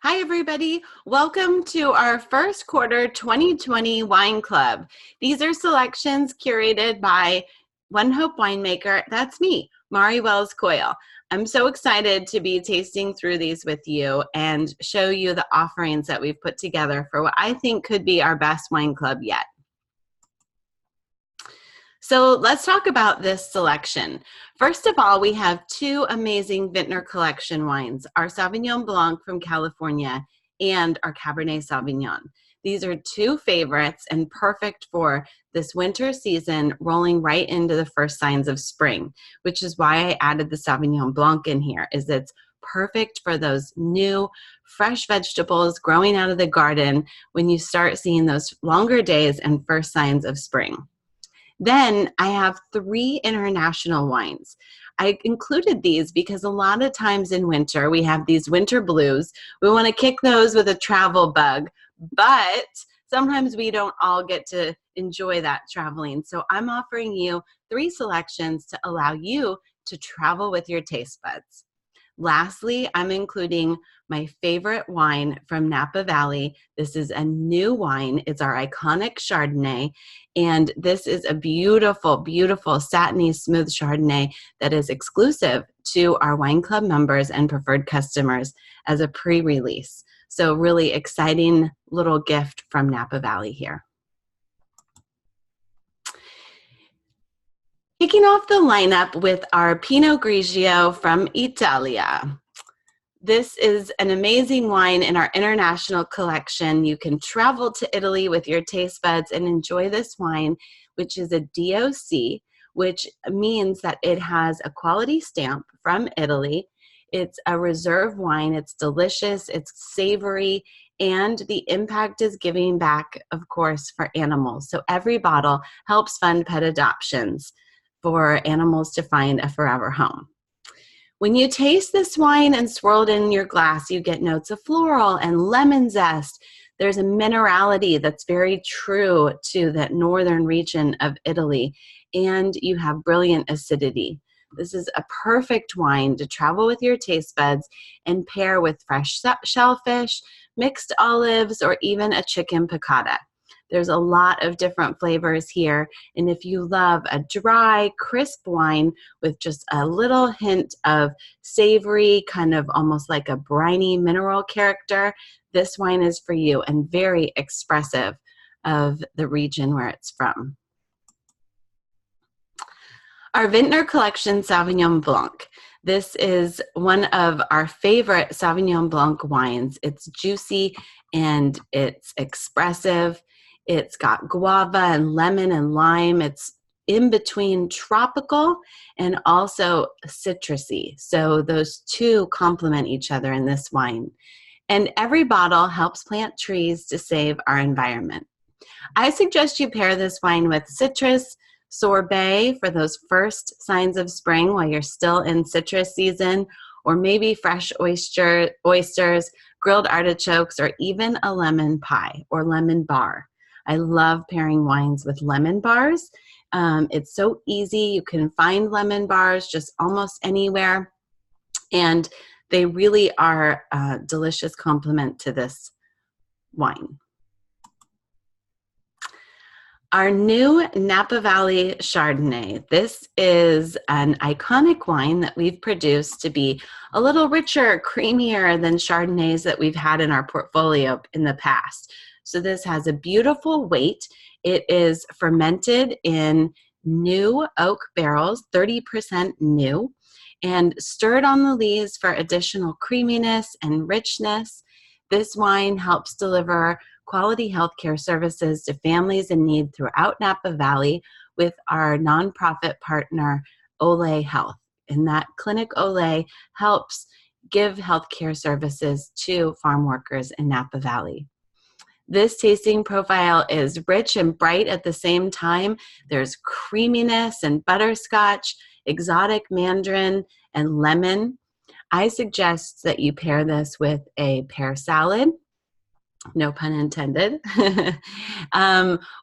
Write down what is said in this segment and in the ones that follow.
Hi, everybody. Welcome to our first quarter 2020 Wine Club. These are selections curated by One Hope Winemaker. That's me, Mari Wells Coyle. I'm so excited to be tasting through these with you and show you the offerings that we've put together for what I think could be our best wine club yet. So let's talk about this selection. First of all, we have two amazing Vintner Collection wines, our Sauvignon Blanc from California and our Cabernet Sauvignon. These are two favorites and perfect for this winter season, rolling right into the first signs of spring, which is why I added the Sauvignon Blanc in here, is it's perfect for those new, fresh vegetables growing out of the garden when you start seeing those longer days and first signs of spring. Then I have three international wines. I included these because a lot of times in winter, we have these winter blues. We want to kick those with a travel bug, but sometimes we don't all get to enjoy that traveling. So I'm offering you three selections to allow you to travel with your taste buds. Lastly, I'm including my favorite wine from Napa Valley. This is a new wine. It's our iconic Chardonnay. And this is a beautiful, beautiful satiny smooth Chardonnay that is exclusive to our wine club members and preferred customers as a pre-release. So really exciting little gift from Napa Valley here. Kicking off the lineup with our Pinot Grigio from Italia. This is an amazing wine in our international collection. You can travel to Italy with your taste buds and enjoy this wine, which is a DOC, which means that it has a quality stamp from Italy. It's a reserve wine. It's delicious. It's savory. And the impact is giving back, of course, for animals. So every bottle helps fund pet adoptions for animals to find a forever home. When you taste this wine and swirl it in your glass, you get notes of floral and lemon zest. There's a minerality that's very true to that northern region of Italy, and you have brilliant acidity. This is a perfect wine to travel with your taste buds and pair with fresh shellfish, mixed olives, or even a chicken piccata. There's a lot of different flavors here, and if you love a dry, crisp wine with just a little hint of savory, kind of almost like a briny mineral character, this wine is for you and very expressive of the region where it's from. Our Vintner Collection Sauvignon Blanc. This is one of our favorite Sauvignon Blanc wines. It's juicy and it's expressive. It's got guava and lemon and lime. It's in between tropical and also citrusy. So those two complement each other in this wine. And every bottle helps plant trees to save our environment. I suggest you pair this wine with citrus, sorbet for those first signs of spring while you're still in citrus season, or maybe fresh oysters, grilled artichokes, or even a lemon pie or lemon bar. I love pairing wines with lemon bars. It's so easy. You can find lemon bars just almost anywhere, and they really are a delicious complement to this wine. Our new Napa Valley Chardonnay. This is an iconic wine that we've produced to be a little richer, creamier than Chardonnays that we've had in our portfolio in the past. So this has a beautiful weight. It is fermented in new oak barrels, 30% new, and stirred on the lees for additional creaminess and richness. This wine helps deliver quality healthcare services to families in need throughout Napa Valley with our nonprofit partner, Olé Health. And that clinic Olé helps give healthcare services to farm workers in Napa Valley. This tasting profile is rich and bright at the same time. There's creaminess and butterscotch, exotic mandarin, and lemon. I suggest that you pair this with a pear salad, no pun intended,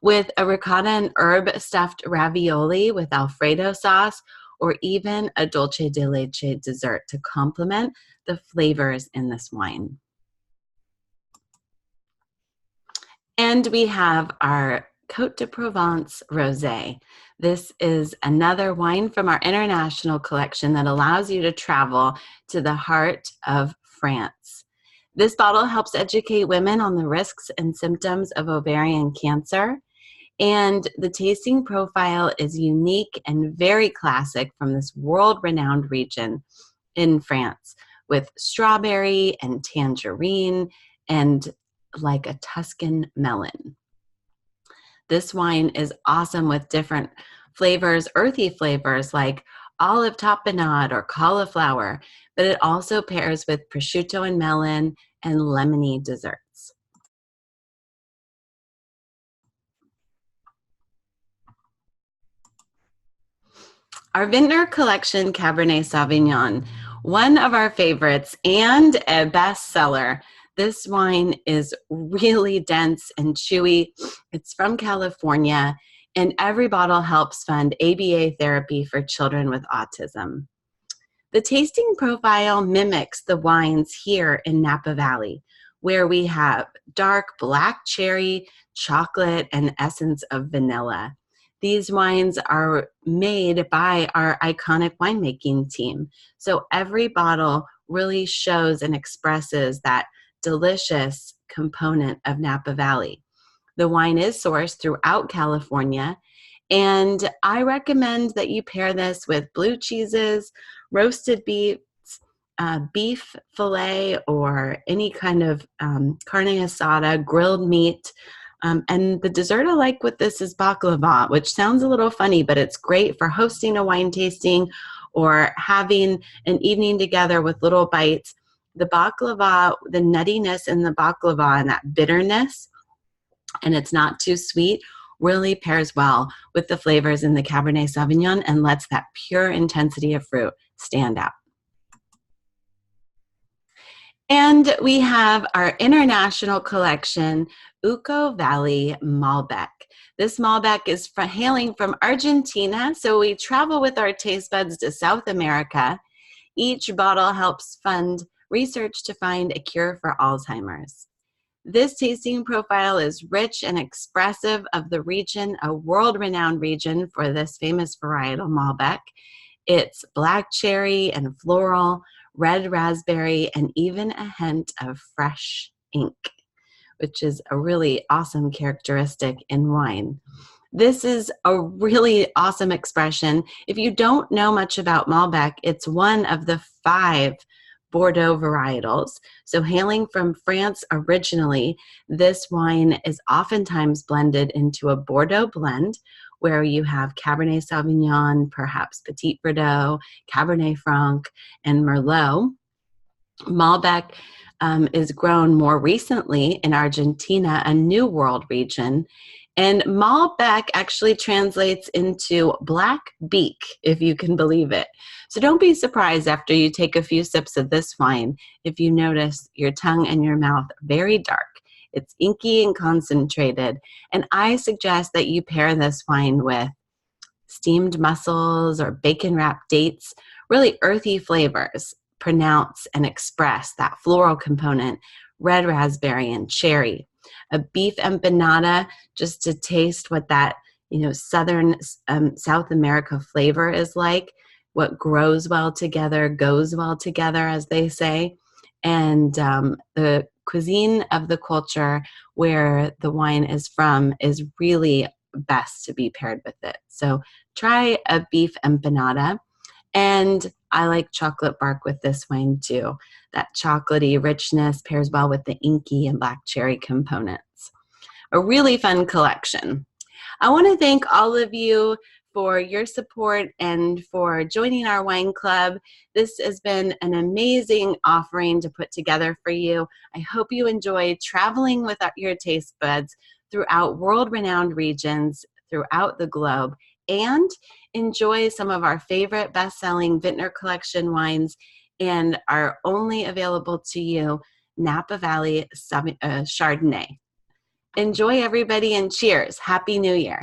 with a ricotta and herb stuffed ravioli with Alfredo sauce, or even a dulce de leche dessert to complement the flavors in this wine. And we have our Côte de Provence Rosé. This is another wine from our international collection that allows you to travel to the heart of France. This bottle helps educate women on the risks and symptoms of ovarian cancer. And the tasting profile is unique and very classic from this world-renowned region in France with strawberry and tangerine and like a Tuscan melon. This wine is awesome with different flavors, earthy flavors like olive tapenade or cauliflower, but it also pairs with prosciutto and melon and lemony desserts. Our Vintner Collection Cabernet Sauvignon, one of our favorites and a bestseller. This wine is really dense and chewy. It's from California, and every bottle helps fund ABA therapy for children with autism. The tasting profile mimics the wines here in Napa Valley, where we have dark black cherry, chocolate, and essence of vanilla. These wines are made by our iconic winemaking team. So every bottle really shows and expresses that delicious component of Napa Valley. The wine is sourced throughout California, and I recommend that you pair this with blue cheeses, roasted beets, beef fillet, or any kind of carne asada, grilled meat. And the dessert I like with this is baklava, which sounds a little funny, but it's great for hosting a wine tasting or having an evening together with little bites. The baklava, the nuttiness in the baklava and that bitterness, and it's not too sweet, really pairs well with the flavors in the Cabernet Sauvignon and lets that pure intensity of fruit stand out. And we have our international collection, Uco Valley Malbec. This Malbec is hailing from Argentina, so we travel with our taste buds to South America. Each bottle helps fund research to find a cure for Alzheimer's. This tasting profile is rich and expressive of the region, a world-renowned region for this famous varietal Malbec. It's black cherry and floral, red raspberry, and even a hint of fresh ink, which is a really awesome characteristic in wine. This is a really awesome expression. If you don't know much about Malbec, it's one of the 5 Bordeaux varietals. So hailing from France originally, this wine is oftentimes blended into a Bordeaux blend where you have Cabernet Sauvignon, perhaps Petit Verdot, Cabernet Franc, and Merlot. Malbec is grown more recently in Argentina, a New World region. And Malbec actually translates into black beak, if you can believe it. So don't be surprised after you take a few sips of this wine if you notice your tongue and your mouth very dark. It's inky and concentrated. And I suggest that you pair this wine with steamed mussels or bacon-wrapped dates, really earthy flavors. Pronounce and express that floral component, red raspberry and cherry. A beef empanada, just to taste what that southern South America flavor is like, what grows well together, goes well together, as they say. And the cuisine of the culture where the wine is from is really best to be paired with it. So try a beef empanada. And I like chocolate bark with this wine too. That chocolatey richness pairs well with the inky and black cherry components. A really fun collection. I want to thank all of you for your support and for joining our wine club. This has been an amazing offering to put together for you. I hope you enjoy traveling with your taste buds throughout world-renowned regions throughout the globe, and enjoy some of our favorite best-selling Vintner Collection wines and are only available to you Napa Valley Chardonnay. Enjoy, everybody, and cheers. Happy New Year.